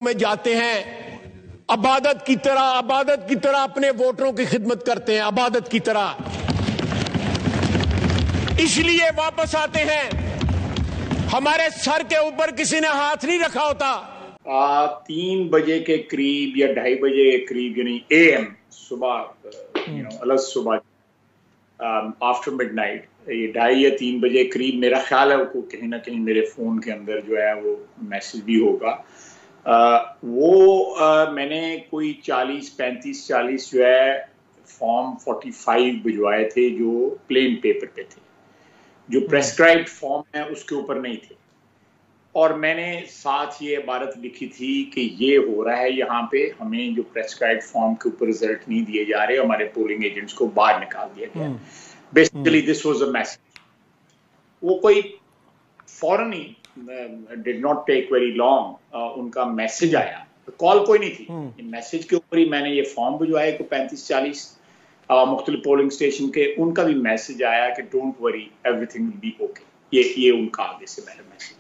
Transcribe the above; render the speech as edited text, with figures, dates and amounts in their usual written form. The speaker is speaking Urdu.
میں جاتے ہیں عبادت کی طرح اپنے ووٹروں کی خدمت کرتے ہیں، عبادت کی طرح، اس لیے واپس آتے ہیں، ہمارے سر کے اوپر کسی نے ہاتھ نہیں رکھا ہوتا۔ 3 بجے کے قریب یا 2:30 بجے کے قریب، یعنی AM صبح، صبح آفٹر مڈ نائٹ، یہ 2:30 یا 3 بجے قریب میرا خیال ہے وہ کہیں نہ کہیں میرے فون کے اندر جو ہے وہ میسج بھی ہوگا۔ وہ میں نے کوئی 40 جو ہے فارم 45 بھجوائے تھے جو پلین پیپر پہ تھے، جو پریسکرائبڈ فارم ہے اس کے اوپر نہیں تھے، اور میں نے ساتھ یہ عبارت لکھی تھی کہ یہ ہو رہا ہے یہاں پہ، ہمیں جو پریسکرائبڈ فارم کے اوپر رزلٹ نہیں دیے جا رہے، ہمارے پولنگ ایجنٹس کو باہر نکال دیا گیا۔ Basically this was a message. وہ کوئی فوراً ہی did not take very long, ان کا میسج آیا، کال کوئی نہیں تھی، میسج کے اوپر ہی میں نے یہ فارم بھجوائے کو 35-40 مختلف پولنگ اسٹیشن کے، ان کا بھی میسج آیا کہ don't worry everything will be okay, یہ ان کا آگے سے میرا میسج۔